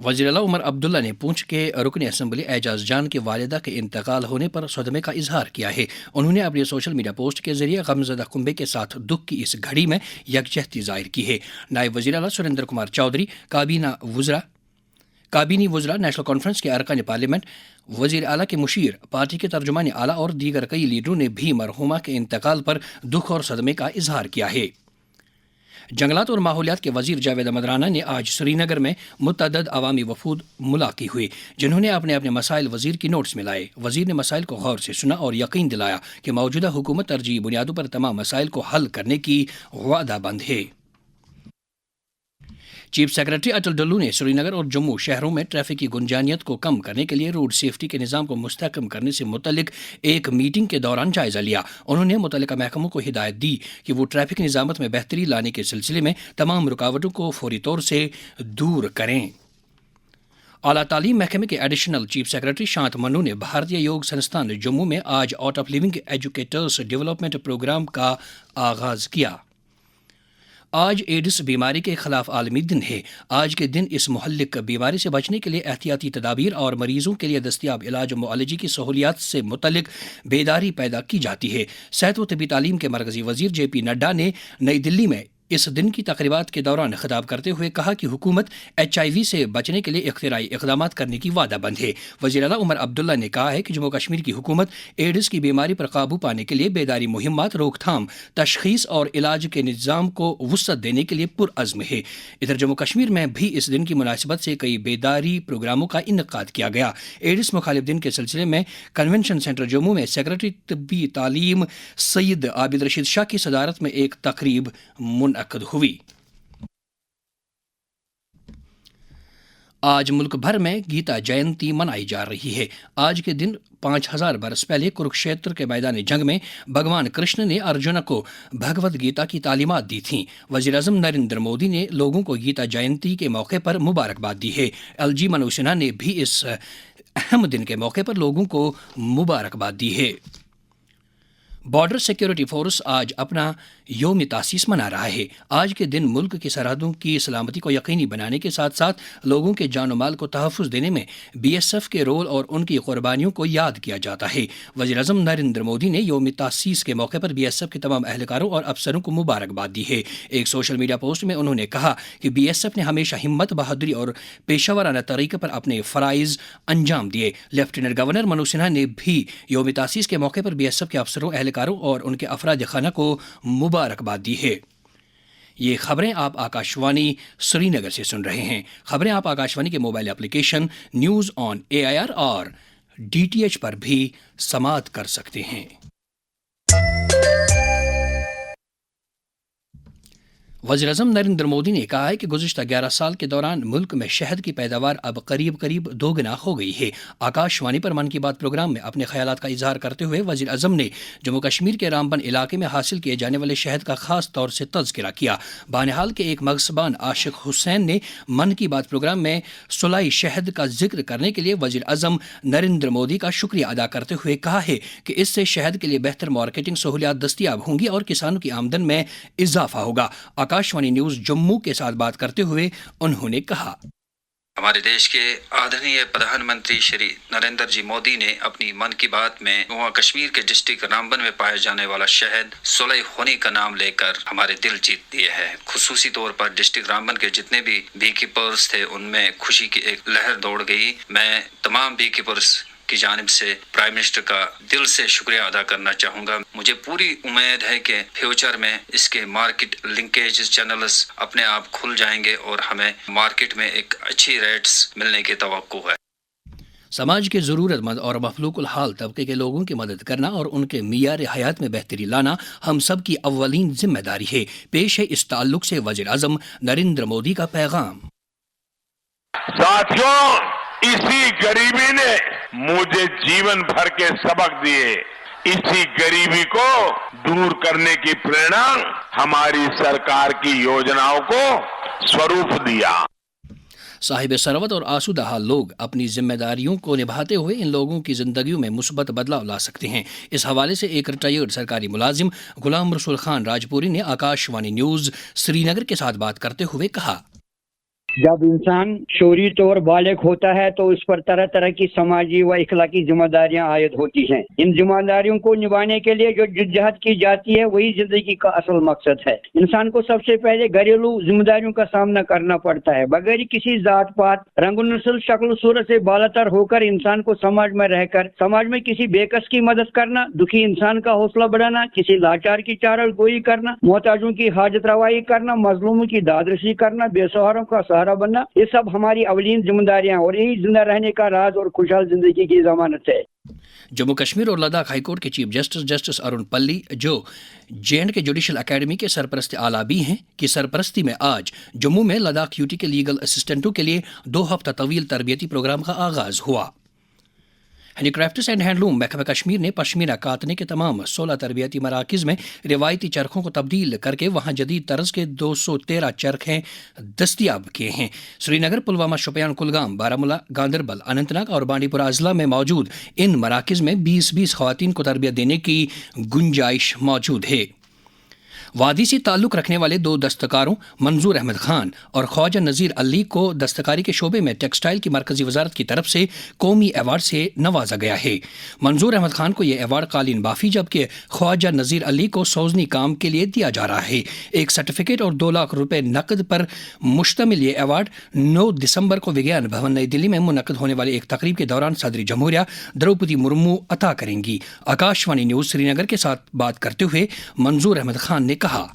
وزیر اعلیٰ عمر عبداللہ نے پونچھ کے رکن اسمبلی اعجاز جان کی والدہ کے انتقال ہونے پر صدمے کا اظہار کیا ہے. انہوں نے اپنی سوشل میڈیا پوسٹ کے ذریعے غمزدہ کنبے کے ساتھ دکھ کی اس گھڑی میں یکجہتی ظاہر کی ہے. نائب وزیر اعلیٰ سریندر کمار چودھری، کابینی وزراء، نیشنل کانفرنس کے ارکان پارلیمنٹ، وزیر اعلیٰ کے مشیر، پارٹی کے ترجمان اعلیٰ اور دیگر کئی لیڈروں نے بھی مرحومہ کے انتقال پر دکھ اور صدمے کا اظہار کیا ہے. جنگلات اور ماحولیات کے وزیر جاوید احمد رانا نے آج سری نگر میں متعدد عوامی وفود ملاقات ہوئی، جنہوں نے اپنے مسائل وزیر کی نوٹس میں لائے. وزیر نے مسائل کو غور سے سنا اور یقین دلایا کہ موجودہ حکومت ترجیحی بنیادوں پر تمام مسائل کو حل کرنے کی وعدہ بند ہے. چیف سیکرٹری اٹل ڈلو نے سری نگر اور جموں شہروں میں ٹریفک کی گنجانیت کو کم کرنے کے لیے روڈ سیفٹی کے نظام کو مستحکم کرنے سے متعلق ایک میٹنگ کے دوران جائزہ لیا. انہوں نے متعلقہ محکموں کو ہدایت دی کہ وہ ٹریفک نظامت میں بہتری لانے کے سلسلے میں تمام رکاوٹوں کو فوری طور سے دور کریں. اعلیٰ تعلیم محکمے کے ایڈیشنل چیف سیکرٹری شانت منو نے بھارتیہ یوگ سنستھان جموں میں آج art of living educators development programme کا آغاز کیا. آج ایڈس بیماری کے خلاف عالمی دن ہے. آج کے دن اس مہلک بیماری سے بچنے کے لیے احتیاطی تدابیر اور مریضوں کے لیے دستیاب علاج و معالجے کی سہولیات سے متعلق بیداری پیدا کی جاتی ہے. صحت و طبی تعلیم کے مرکزی وزیر جے پی نڈا نے نئی دلی میں اس دن کی تقریبات کے دوران خطاب کرتے ہوئے کہا کہ حکومت HIV سے بچنے کے لیے اختراعی اقدامات کرنے کی وعدہ بند ہے. وزیر اعلیٰ عمر عبداللہ نے کہا ہے کہ جموں کشمیر کی حکومت ایڈس کی بیماری پر قابو پانے کے لیے بیداری مہمات، روک تھام، تشخیص اور علاج کے نظام کو وسعت دینے کے لیے پرعزم ہے. ادھر جموں کشمیر میں بھی اس دن کی مناسبت سے کئی بیداری پروگراموں کا انعقاد کیا گیا. ایڈس مخالف دن کے سلسلے میں کنونشن سینٹر جموں میں سیکرٹری طبی تعلیم سید عابد رشید شاہ کی صدارت میں ایک تقریب منعقد ہوئی. آج ملک بھر میں گیتا جینتی منائی جا رہی ہے. آج کے دن 5000 برس پہلے کروکشیتر کے میدان جنگ میں بھگوان کرشن نے ارجن کو بھگوت گیتا کی تعلیمات دی تھیں. وزیر اعظم نریندر مودی نے لوگوں کو گیتا جینتی کے موقع پر مبارکباد دی ہے. LG منو سنہا نے بھی اس اہم دن کے موقع پر لوگوں کو مبارکباد دی ہے. بارڈر سیکیورٹی فورس آج اپنا یوم تاسیس منا رہا ہے. آج کے دن ملک کی سرحدوں کی سلامتی کو یقینی بنانے کے ساتھ ساتھ لوگوں کے جان و مال کو تحفظ دینے میں BSF کے رول اور ان کی قربانیوں کو یاد کیا جاتا ہے. وزیر اعظم نریندر مودی نے یوم تاسیس کے موقع پر BSF کے تمام اہلکاروں اور افسروں کو مبارکباد دی ہے. ایک سوشل میڈیا پوسٹ میں انہوں نے کہا کہ BSF نے ہمیشہ ہمت، بہادری اور پیشہ ورانہ طریقے پر اپنے فرائض انجام دیے. لیفٹیننٹ گورنر منو سنہا نے بھی یوم تاسیس کے موقع پر BSF کے افسروں، اہلکاروں اور ان کے افراد خانہ کو مبارکباد دی ہے. یہ خبریں آپ آکاشوانی سری نگر سے سن رہے ہیں. خبریں آپ آکاشوانی کے mobile application news on AIR اور DTH پر بھی سماعت کر سکتے ہیں. وزیر اعظم نریندر مودی نے کہا ہے کہ گزشتہ 11 سال کے دوران ملک میں شہد کی پیداوار اب قریب 2 گنا ہو گئی ہے. آکاشوانی پر من کی بات پروگرام میں اپنے خیالات کا اظہار کرتے ہوئے وزیر اعظم نے جموں کشمیر کے رامبن علاقے میں حاصل کیے جانے والے شہد کا خاص طور سے تذکرہ کیا. بانہال کے ایک مغصبان عاشق حسین نے من کی بات پروگرام میں سلائی شہد کا ذکر کرنے کے لیے وزیر اعظم نریندر مودی کا شکریہ ادا کرتے ہوئے کہا ہے کہ اس سے شہد کے لیے بہتر مارکیٹنگ سہولیات دستیاب ہوں گی اور کسانوں کی آمدن میں اضافہ ہوگا. آکاشوانی نیوز جموں کے ساتھ بات کرتے ہوئے انہوں نے کہا، ہمارے دیش کے آدرنیہ پردھان منتری شری نریندر جی مودی نے اپنی من کی بات میں جموں کشمیر کے ڈسٹرکٹ رامبن میں پایا جانے والا شہد سلائی خونی کا نام لے کر ہمارے دل جیت دیے ہے. خصوصی طور پر ڈسٹرکٹ رامبن کے جتنے بھی بی کیپرز تھے ان میں خوشی کی ایک لہر دوڑ گئی. میں تمام بی کیپرز کی جانب سے پرائم منسٹر کا دل سے شکریہ ادا کرنا چاہوں گا. مجھے پوری امید ہے کہ فیوچر میں اس کے مارکیٹ لنکیج چینلز اپنے آپ کھل جائیں گے اور ہمیں مارکیٹ میں ایک اچھی ریٹس ملنے کی توقع ہے. سماج کے ضرورت مند اور مفلوق الحال طبقے کے لوگوں کی مدد کرنا اور ان کے معیار حیات میں بہتری لانا ہم سب کی اولین ذمہ داری ہے. پیش ہے اس تعلق سے وزیر اعظم نریندر مودی کا پیغام. ساتھیوں، اسی غریبی نے مجھے جیون بھر کے سبق دیے. اسی غریبی کو دور کرنے کی پریرنا ہماری سرکار کی یوجناؤں کو سوروپ دیا. صاحب ثروت اور آسودہ حال لوگ اپنی ذمہ داریوں کو نبھاتے ہوئے ان لوگوں کی زندگیوں میں مثبت بدلاؤ لا سکتے ہیں. اس حوالے سے ایک ریٹائرڈ سرکاری ملازم غلام رسول خان راجپوری نے آکاشوانی نیوز سری نگر کے ساتھ بات کرتے ہوئے کہا، جب انسان شعوری طور بالغ ہوتا ہے تو اس پر طرح طرح کی سماجی و اخلاقی ذمہ داریاں عائد ہوتی ہیں. ان ذمہ داریوں کو نبھانے کے لیے جو جدوجہد کی جاتی ہے وہی زندگی کا اصل مقصد ہے. انسان کو سب سے پہلے گھریلو ذمہ داریوں کا سامنا کرنا پڑتا ہے. بغیر کسی ذات پات رنگ و نسل شکل و صورت سے بالاتر ہو کر انسان کو سماج میں رہ کر سماج میں کسی بے کس کی مدد کرنا، دکھی انسان کا حوصلہ بڑھانا، کسی لاچار کی چارہ گوئی کرنا، محتاجوں کی حاجت روائی کرنا، مظلوموں کی دادرسی کرنا، بے سہاروں کا سہارا بننا، یہ سب ہماری اولین ذمہ داریاں اور یہی زندہ رہنے کا راز اور خوشحال زندگی کی ضمانت ہے. جموں کشمیر اور لداخ ہائی کورٹ کے چیف جسٹس ارون پلی، جو JNK جوڈیشل اکیڈمی کے سرپرست اعلیٰ بھی ہیں، کی سرپرستی میں آج جموں میں لداخ QT کے لیگل اسسٹنٹوں کے لیے 2 ہفتہ طویل تربیتی پروگرام کا آغاز ہوا. ہینڈی کرافٹس اینڈ ہینڈلوم محکمہ کشمیر نے پشمینہ کاتنے کے تمام 16 تربیتی مراکز میں روایتی چرخوں کو تبدیل کر کے وہاں جدید طرز کے 213 چرخیں دستیاب کیے ہیں. سری نگر، پلوامہ، شوپیان، کلگام، بارامولہ، گاندربل، اننت ناگ اور بانڈی پورہ اضلاع میں موجود ان مراکز میں 20 خواتین کو تربیت دینے کی گنجائش موجود ہے. وادی سے تعلق رکھنے والے 2 دستکاروں منظور احمد خان اور خواجہ نذیر علی کو دستکاری کے شعبے میں ٹیکسٹائل کی مرکزی وزارت کی طرف سے قومی ایوارڈ سے نوازا گیا ہے. منظور احمد خان کو یہ ایوارڈ قالین بافی، جبکہ خواجہ نذیر علی کو سوزنی کام کے لیے دیا جا رہا ہے. ایک سرٹیفکیٹ اور 2 لاکھ روپے نقد پر مشتمل یہ ایوارڈ 9 دسمبر کو وگیان بھون نئی دلی میں منعقد ہونے والی ایک تقریب کے دوران صدر جمہوریہ دروپدی مرمو عطا کریں گی. آکاشوانی نیوز سری نگر کے ساتھ بات کرتے ہوئے منظور احمد خان نے کہا،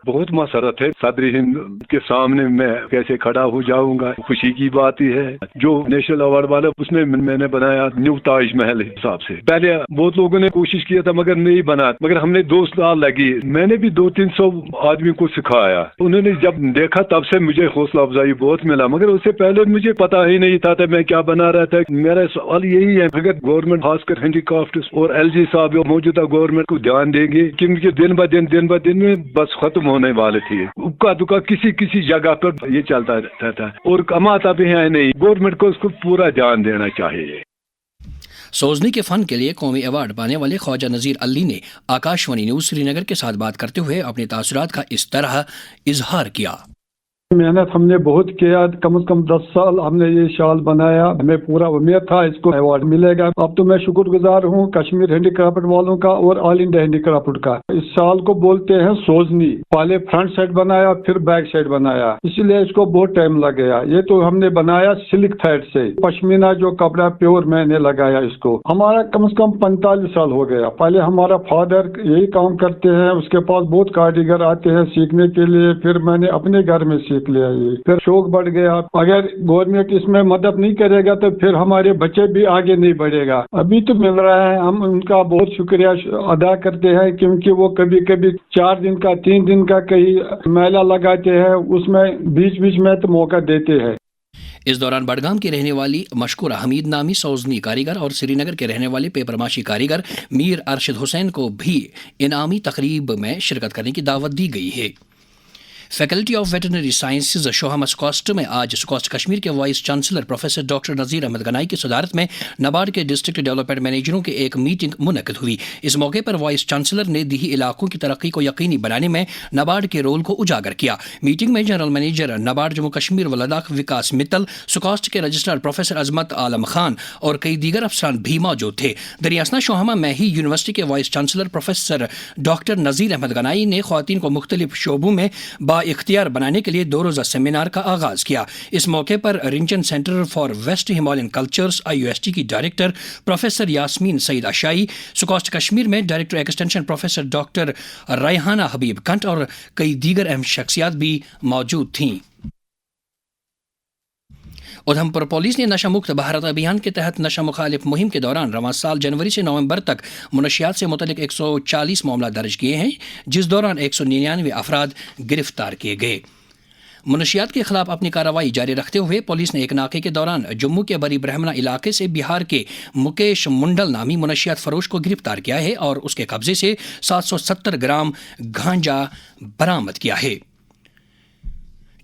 بہت مسرت ہے صدر ہند کے سامنے میں کیسے کھڑا ہو جاؤں گا. خوشی کی بات ہی ہے. جو نیشنل ایوارڈ والا اس میں نے بنایا نیو تاج محل حساب سے. پہلے بہت لوگوں نے کوشش کیا تھا مگر نہیں بنا، مگر ہم نے 2 سال لگی. میں نے بھی 200-300 آدمی کو سکھایا. انہوں نے جب دیکھا تب سے مجھے حوصلہ افزائی بہت ملا، مگر اس سے پہلے مجھے پتا ہی نہیں تھا میں کیا بنا رہا تھا. میرا سوال یہی ہے، اگر گورنمنٹ خاص کر ہینڈی کرافٹس اور LG صاحب موجودہ گورنمنٹ کو دھیان دیں گے، کیونکہ دن بہ دن میں بس ختم ہونے والے تھی. اکا دکا کسی جگہ پر یہ چلتا رہتا ہے اور کماتا بھی ہے نہیں. گورنمنٹ کو اس کو پورا دھیان دینا چاہیے. سوزنی کے فن کے لیے قومی ایوارڈ پانے والے خواجہ نذیر علی نے آکاشوانی نیوز سری نگر کے ساتھ بات کرتے ہوئے اپنے تاثرات کا اس طرح اظہار کیا. محنت ہم نے بہت کیا، کم از کم 10 سال ہم نے یہ شال بنایا. ہمیں پورا امید تھا اس کو ایوارڈ ملے گا. اب تو میں شکر گزار ہوں کشمیر ہینڈی کرافٹ والوں کا اور آل انڈیا ہینڈی کرافٹ کا. اس شال کو بولتے ہیں سوزنی. پہلے فرنٹ سائڈ بنایا پھر بیک سائڈ بنایا، اس لیے اس کو بہت ٹائم لگ گیا. یہ تو ہم نے بنایا سلک تھریڈ سے. پشمینہ جو کپڑا پیور میں نے لگایا اس کو. ہمارا کم از کم 45 سال ہو گیا. پہلے ہمارا فادر یہی کام کرتے ہیں، اس کے پاس بہت کاریگر آتے ہیں سیکھنے کے لیے. پھر میں نے اپنے گھر میں سیکھ لیا. یہ پھر شوق بڑھ گیا. اگر گورنمنٹ اس میں مدد نہیں کرے گا تو پھر ہمارے بچے بھی آگے نہیں بڑھے گا. ابھی تو مل رہا ہے، ہم ان کا بہت شکریہ ادا کرتے ہیں، کیونکہ وہ کبھی 4 دن کا 3 دن کا کہیں میلہ لگاتے ہیں، اس میں بیچ میں تو موقع دیتے ہیں. اس دوران بڈگام کی رہنے والی مشکورہ حمید نامی سوزنی کاریگر اور سری نگر کے رہنے والے پیپر ماشی کاریگر میر ارشد حسین کو بھی انعامی تقریب میں شرکت کرنے کی دعوت دی گئی ہے. Faculty of veterinary sciences Shuhama SKUAST میں آج سکاسٹ کشمیر کے vice chancellor professor doctor Nazir Ahmad Ganai کی صدارت میں نبارڈ کے ڈسٹرکٹ ڈیولپمنٹ مینیجروں کی ایک میٹنگ منعقد ہوئی. اس موقع پر وائس چانسلر نے دیہی علاقوں کی ترقی کو یقینی بنانے میں نبارڈ کے رول کو اجاگر کیا. میٹنگ میں جنرل مینیجر نبارڈ جموں کشمیر و لداخ وکاس متل، سکاسٹ کے رجسٹرار پروفیسر عظمت عالم خان اور کئی دیگر افسران بھی موجود تھے. دریاسنا شوہمہ میں ہی یونیورسٹی کے vice chancellor professor doctor Nazir Ahmad Ganai نے خواتین کو مختلف شعبوں میں با اختیار بنانے کے لیے 2 روزہ سیمینار کا آغاز کیا. اس موقع پر Rinchen centre for west Himalayan cultures IUST کی ڈائریکٹر پروفیسر یاسمین سعید اشائی، سکاسٹ کشمیر میں director extension professor doctor Rehana Habib Kanth اور کئی دیگر اہم شخصیات بھی موجود تھیں. ادھمپور پولیس نے نشہ مکت بھارت ابھیان کے تحت نشہ مخالف مہم کے دوران رواں سال جنوری سے نومبر تک منشیات سے متعلق 140 معاملہ درج کیے ہیں، جس دوران 199 افراد گرفتار کیے گئے. منشیات کے خلاف اپنی کارروائی جاری رکھتے ہوئے پولیس نے ایک ناکے کے دوران جموں کے بری برہمنہ علاقے سے بہار کے مکیش منڈل نامی منشیات فروش کو گرفتار کیا ہے اور اس کے قبضے سے 770 گرام گانجا برآمد کیا ہے.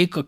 1